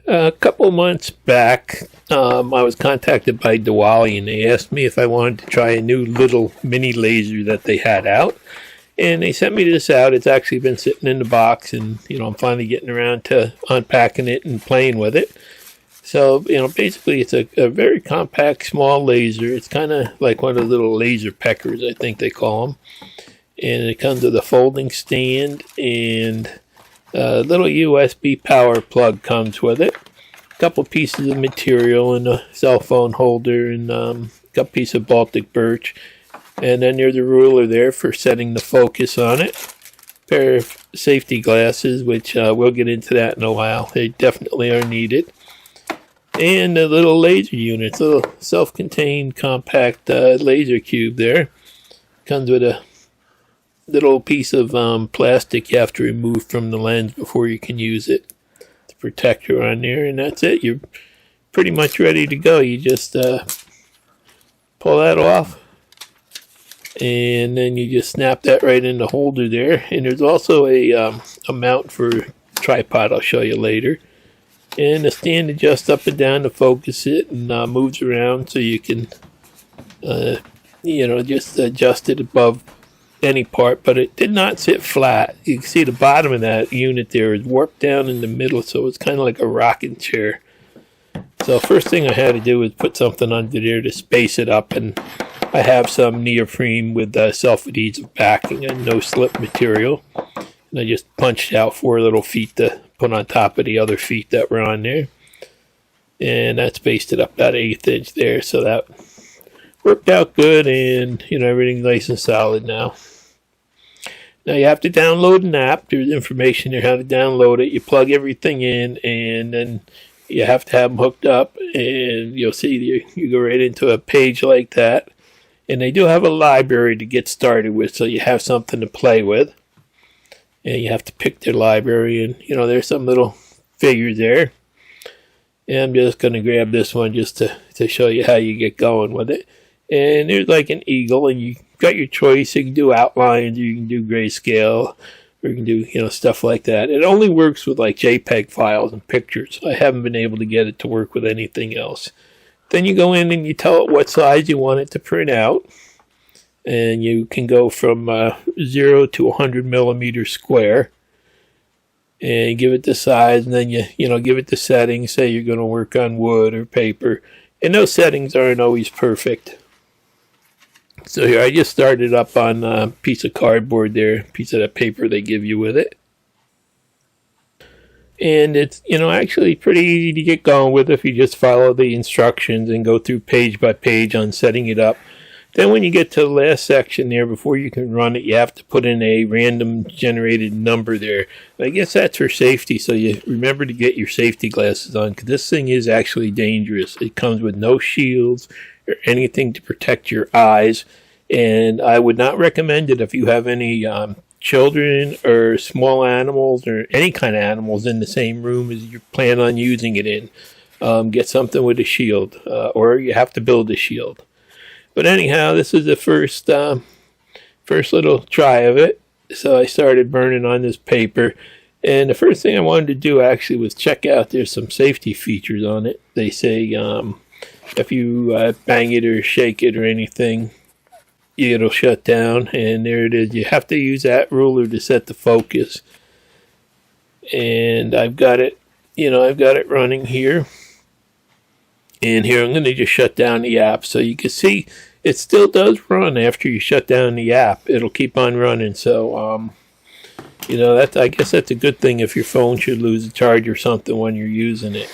A couple months back, I was contacted by Dewallie, and they asked me if I wanted to try a new little mini laser that they had out. And they sent me this out. It's actually been sitting in the box, and I'm finally getting around to unpacking it and playing with it. So basically, it's a very compact, small laser. It's kind of like one of the little laser peckers, I think they call them. And it comes with a folding stand, and a little USB power plug comes with it. A couple pieces of material and a cell phone holder, and a couple pieces of Baltic birch. And then there's a ruler there for setting the focus on it. A pair of safety glasses, which we'll get into that in a while. They definitely are needed. And a little laser unit. It's a little self-contained compact laser cube there. Comes with a little piece of plastic you have to remove from the lens before you can use it. The protector on there, and that's it. You're pretty much ready to go. You just pull that off, and then you just snap that right in the holder there. And there's also a mount for tripod I'll show you later. And the stand adjusts up and down to focus it, and moves around so you can just adjust it above any part. But it did not sit flat. You can see the bottom of that unit there is warped down in the middle, so it's kind of like a rocking chair. So first thing I had to do was put something under there to space it up, and I have some neoprene with self-adhesive backing and no slip material. And I just punched out 4 little feet to put on top of the other feet that were on there. And that spaced it up about 1/8 inch there, so that worked out good, and everything's nice and solid now. Now you have to download an app. There's information there how to download it. You plug everything in, and then you have to have them hooked up, and you'll see you go right into a page like that. And they do have a library to get started with, so you have something to play with. And you have to pick their library, and there's some little figures there. And I'm just going to grab this one just to show you how you get going with it. And there's like an eagle, and you got your choice. You can do outlines, or you can do grayscale, or you can do stuff like that. It only works with like JPEG files and pictures. I haven't been able to get it to work with anything else. Then you go in and you tell it what size you want it to print out. And you can go from 0 to 100 millimeters square, and give it the size, and then you give it the settings. Say you're going to work on wood or paper, and those settings aren't always perfect. So here I just started up on a piece of cardboard there, a piece of that paper they give you with it. And it's actually pretty easy to get going with if you just follow the instructions and go through page by page on setting it up. Then when you get to the last section there, before you can run it, you have to put in a random generated number there. I guess that's for safety, so you remember to get your safety glasses on, because this thing is actually dangerous. It comes with no shields or anything to protect your eyes, and I would not recommend it if you have any children or small animals or any kind of animals in the same room as you plan on using it in. Get something with a shield, or you have to build a shield. But anyhow, this is the first little try of it. So I started burning on this paper. And the first thing I wanted to do actually was check out, there's some safety features on it. They say if you bang it or shake it or anything, it'll shut down. And there it is. You have to use that ruler to set the focus. And I've got it, I've got it running here. And here I'm going to just shut down the app, so you can see it still does run after you shut down the app. It'll keep on running. So, I guess that's a good thing if your phone should lose a charge or something when you're using it.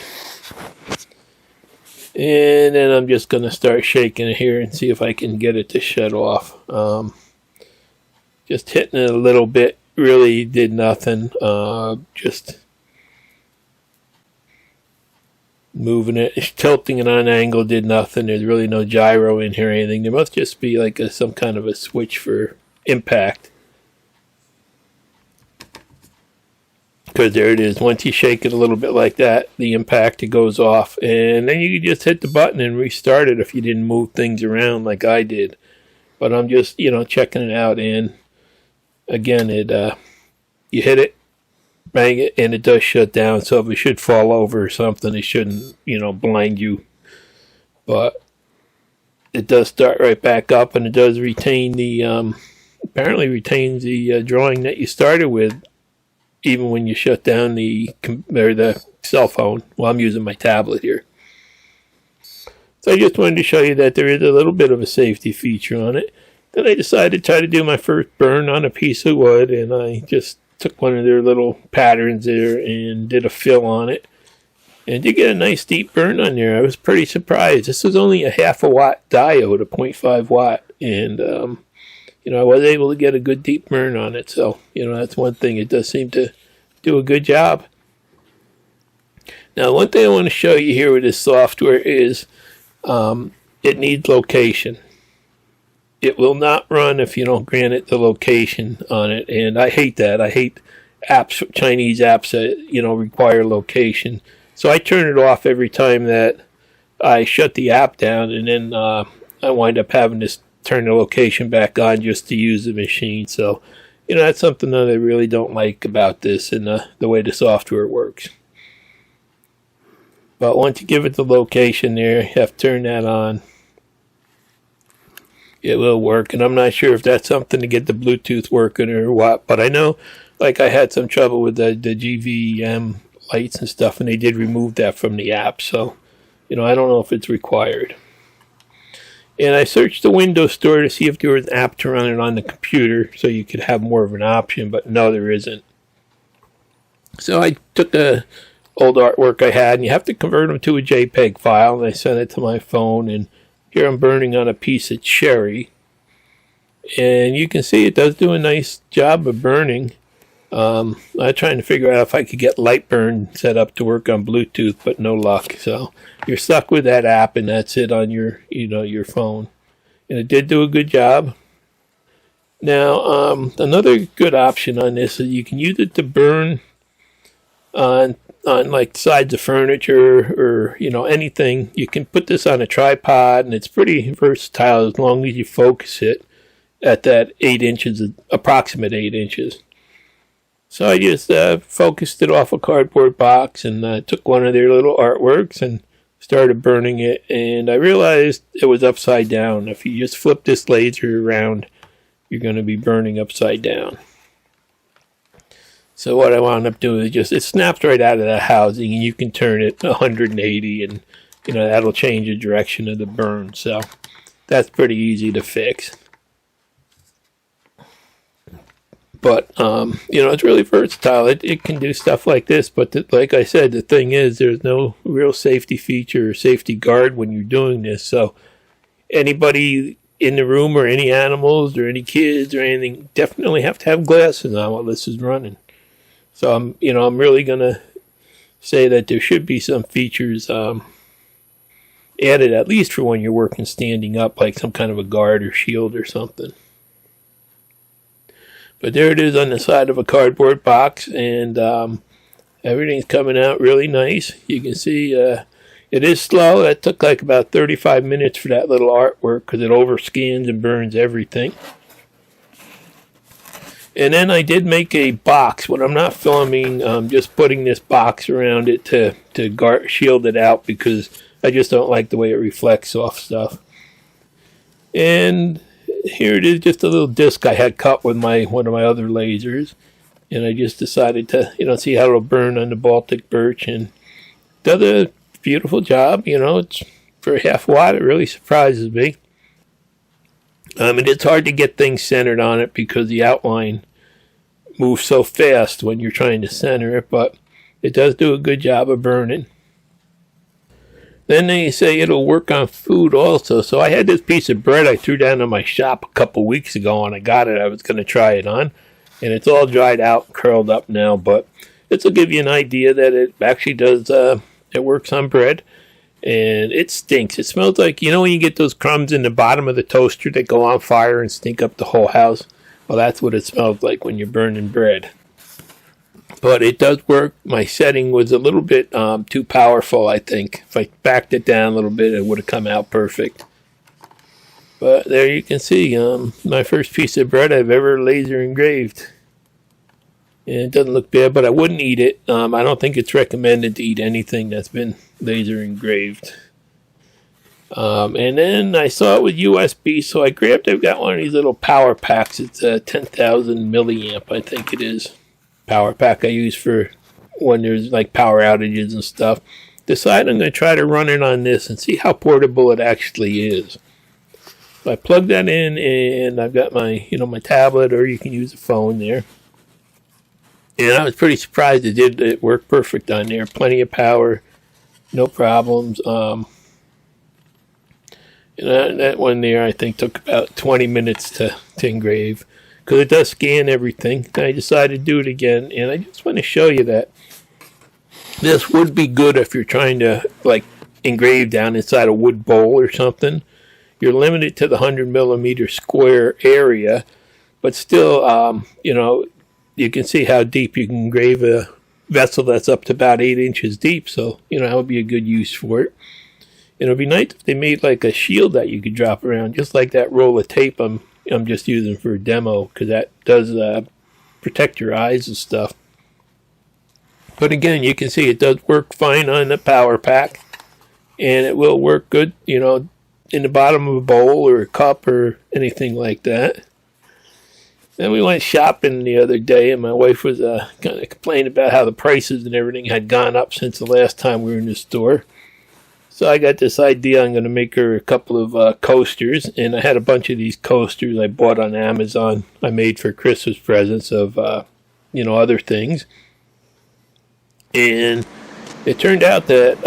And then I'm just going to start shaking it here and see if I can get it to shut off. Just hitting it a little bit really did nothing. Just moving it, tilting it on an angle did nothing. There's really no gyro in here or anything. There must just be like some kind of a switch for impact. Because there it is. Once you shake it a little bit like that, the impact, it goes off. And then you just hit the button and restart it if you didn't move things around like I did. But I'm just, checking it out. And again, you hit it, bang it, and it does shut down. So if it should fall over or something, it shouldn't, blind you. But it does start right back up, and it does retain the, apparently retains the drawing that you started with, even when you shut down the cell phone. Well, I'm using my tablet here. So I just wanted to show you that there is a little bit of a safety feature on it. Then I decided to try to do my first burn on a piece of wood, and I just took one of their little patterns there and did a fill on it. And you get a nice deep burn on there. I was pretty surprised. This was only a 0.5 watt diode, a 0.5 watt. And, I was able to get a good deep burn on it. So, that's one thing. It does seem to do a good job. Now, one thing I want to show you here with this software is it needs location. It will not run if you don't grant it the location on it. And I hate that. I hate apps, Chinese apps that, require location. So I turn it off every time that I shut the app down, and then I wind up having to turn the location back on just to use the machine. So, that's something that I really don't like about this and the way the software works. But once you give it the location there, you have to turn that on. It will work, and I'm not sure if that's something to get the Bluetooth working or what, but I know, like, I had some trouble with the GVM lights and stuff, and they did remove that from the app, so I don't know if it's required. And I searched the Windows Store to see if there was an app to run it on the computer so you could have more of an option, but no, there isn't. So I took the old artwork I had, and you have to convert them to a JPEG file, and I sent it to my phone, and here I'm burning on a piece of cherry, and you can see it does do a nice job of burning. I'm trying to figure out if I could get Lightburn set up to work on Bluetooth, but no luck. So you're stuck with that app, and that's it on your, your phone. And it did do a good job. Now, another good option on this is you can use it to burn on like sides of furniture or, anything. You can put this on a tripod, and it's pretty versatile as long as you focus it at that 8 inches, approximate 8 inches. So I just focused it off a cardboard box and took one of their little artworks and started burning it. And I realized it was upside down. If you just flip this laser around, you're going to be burning upside down. So what I wound up doing is it snaps right out of the housing, and you can turn it 180, and that'll change the direction of the burn. So that's pretty easy to fix. But, it's really versatile. It can do stuff like this. But like I said, the thing is, there's no real safety feature or safety guard when you're doing this. So anybody in the room or any animals or any kids or anything definitely have to have glasses on while this is running. So, I'm really going to say that there should be some features added, at least for when you're working standing up, like some kind of a guard or shield or something. But there it is on the side of a cardboard box, and everything's coming out really nice. You can see it is slow. That took like about 35 minutes for that little artwork because it overscans and burns everything. And then I did make a box. When I'm not filming, I'm just putting this box around it to shield it out because I just don't like the way it reflects off stuff. And here it is, just a little disc I had cut with one of my other lasers, and I just decided to see how it'll burn on the Baltic birch, and does a beautiful job. It's for a 0.5 watt. It really surprises me. And it's hard to get things centered on it because the outline moves so fast when you're trying to center it, but it does do a good job of burning. Then they say it'll work on food also. So I had this piece of bread I threw down in my shop a couple weeks ago, and I got it. I was going to try it on, and it's all dried out and curled up now, but this will give you an idea that it actually does, it works on bread, and it stinks. It smells like, when you get those crumbs in the bottom of the toaster that go on fire and stink up the whole house? Well, that's what it smells like when you're burning bread. But it does work. My setting was a little bit too powerful, I think. If I backed it down a little bit, it would have come out perfect. But there you can see my first piece of bread I've ever laser engraved. And it doesn't look bad, but I wouldn't eat it. I don't think it's recommended to eat anything that's been laser engraved. And then I saw it with USB, so I've got one of these little power packs. It's a 10,000 milliamp, I think it is. Power pack I use for when there's like power outages and stuff. Decided I'm going to try to run it on this and see how portable it actually is. So I plug that in, and I've got my, my tablet, or you can use a phone there. And I was pretty surprised it worked perfect on there. Plenty of power, no problems. That one there, I think, took about 20 minutes to engrave, because it does scan everything. I decided to do it again, and I just want to show you that this would be good if you're trying to like engrave down inside a wood bowl or something. You're limited to the 100 millimeter square area, but still, you can see how deep you can engrave a vessel that's up to about 8 inches deep. So, that would be a good use for it. And it would be nice if they made like a shield that you could drop around, just like that roll of tape I'm just using for a demo, because that does protect your eyes and stuff. But again, you can see it does work fine on the power pack, and it will work good, in the bottom of a bowl or a cup or anything like that. Then we went shopping the other day, and my wife was kind of complaining about how the prices and everything had gone up since the last time we were in the store. So I got this idea. I'm going to make her a couple of coasters, and I had a bunch of these coasters I bought on Amazon. I made for Christmas presents of, other things. And it turned out that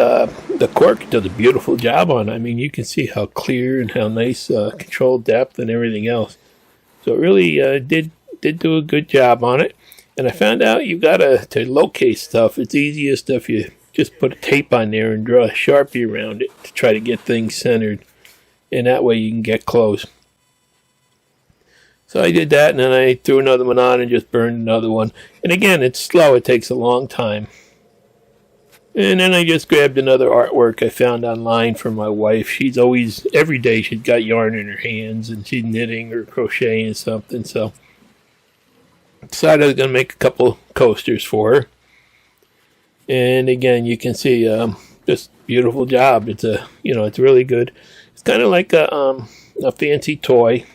the cork does a beautiful job on it. I mean, you can see how clear and how nice controlled depth and everything else. So it really did do a good job on it. And I found out you got to locate stuff. It's easiest if you just put a tape on there and draw a Sharpie around it to try to get things centered. And that way you can get close. So I did that, and then I threw another one on and just burned another one. And again, it's slow. It takes a long time. And then I just grabbed another artwork I found online for my wife. She's always, every day she's got yarn in her hands, and she's knitting or crocheting something. So I decided I was going to make a couple coasters for her. And again, you can see just beautiful job. It's it's really good. It's kind of like a fancy toy,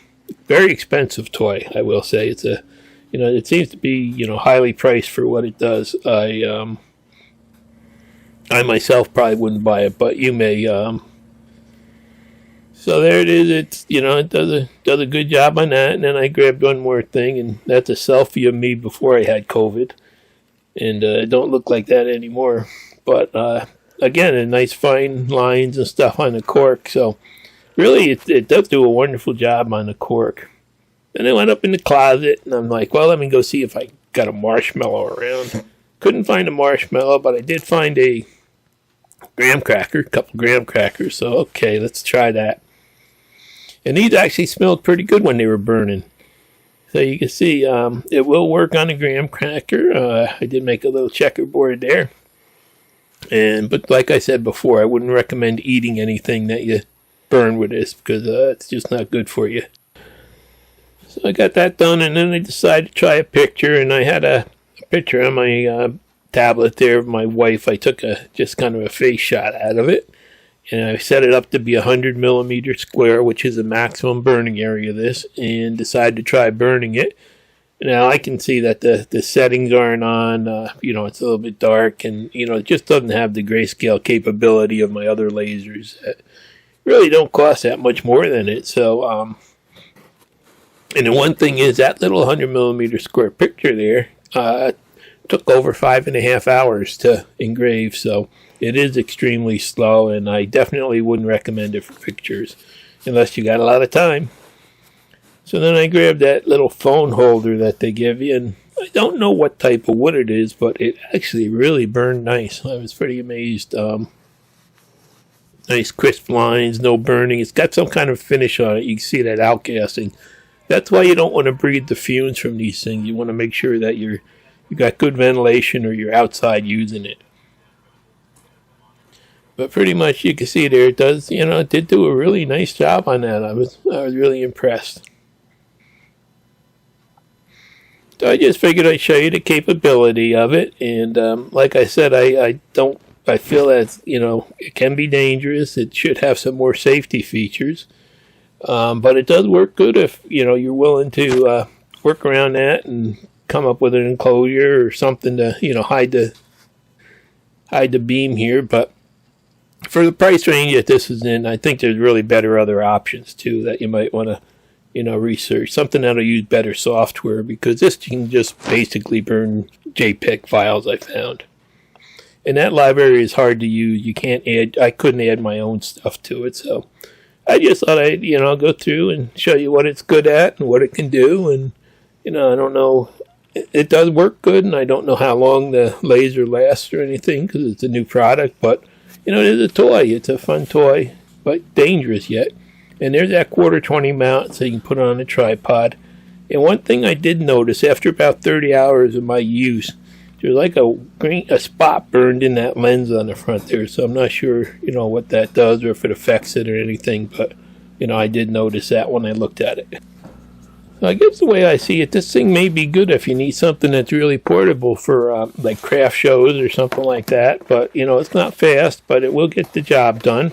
very expensive toy, I will say. It's it seems to be highly priced for what it does. I myself probably wouldn't buy it, but you may. So there it is. It's it does a good job on that. And then I grabbed one more thing, and that's a selfie of me before I had COVID. And I don't look like that anymore. But again, a nice fine lines and stuff on the cork. So really, it does do a wonderful job on the cork. Then I went up in the closet, and I'm like, well, let me go see if I got a marshmallow around. Couldn't find a marshmallow, but I did find a graham cracker, a couple graham crackers. So okay, let's try that. And these actually smelled pretty good when they were burning. So you can see it will work on a graham cracker. I did make a little checkerboard there. But like I said before, I wouldn't recommend eating anything that you burn with this, because it's just not good for you. So I got that done, and then I decided to try a picture, and I had a picture on my tablet there of my wife. I took just kind of a face shot out of it. And I set it up to be 100 millimeter square, which is the maximum burning area of this, and decided to try burning it. Now I can see that the settings aren't on, it's a little bit dark, and, it just doesn't have the grayscale capability of my other lasers that really don't cost that much more than it. So, and the one thing is that little 100 millimeter square picture there took over 5.5 hours to engrave, so it is extremely slow, and I definitely wouldn't recommend it for pictures unless you got a lot of time. So then I grabbed that little phone holder that they give you, and I don't know what type of wood it is, but it actually really burned nice. I was pretty amazed. Nice crisp lines, no burning. It's got some kind of finish on it. You can see that outgassing. That's why you don't want to breathe the fumes from these things. You want to make sure that you got good ventilation, or you're outside using it. But pretty much you can see there, it does, it did do a really nice job on that. I was really impressed. So I just figured I'd show you the capability of it, and like I said, I feel that, you know, it can be dangerous. It should have some more safety features, but it does work good if, you know, you're willing to work around that and come up with an enclosure or something to, you know, hide the beam here. But for the price range that this is in, I think there's really better other options too that you might want to, you know, research. Something that'll use better software, because this can just basically burn JPEG files, I found. And that library is hard to use. You can't add, I couldn't add my own stuff to it. So I just thought I'd, you know, go through and show you what it's good at and what it can do. And, you know, I don't know, it does work good, and I don't know how long the laser lasts or anything because it's a new product. But, you know, it is a toy. It's a fun toy, but dangerous yet. And there's that 1/4-20 mount, so you can put it on a tripod. And one thing I did notice, after about 30 hours of my use, there's like a spot burned in that lens on the front there. So I'm not sure, you know, what that does or if it affects it or anything. But, you know, I did notice that when I looked at it. So I guess the way I see it, this thing may be good if you need something that's really portable for like craft shows or something like that. But, you know, it's not fast, but it will get the job done.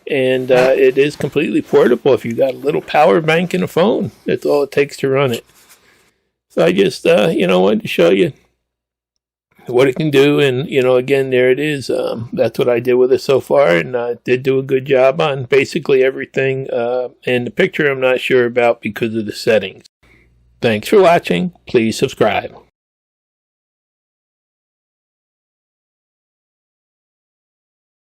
And it is completely portable if you got a little power bank and a phone. That's all it takes to run it. So I just, you know, wanted to show you what it can do. And, you know, again, there it is. That's what I did with it so far. And I did do a good job on basically everything. And the picture I'm not sure about because of the settings. Thanks for watching. Please subscribe.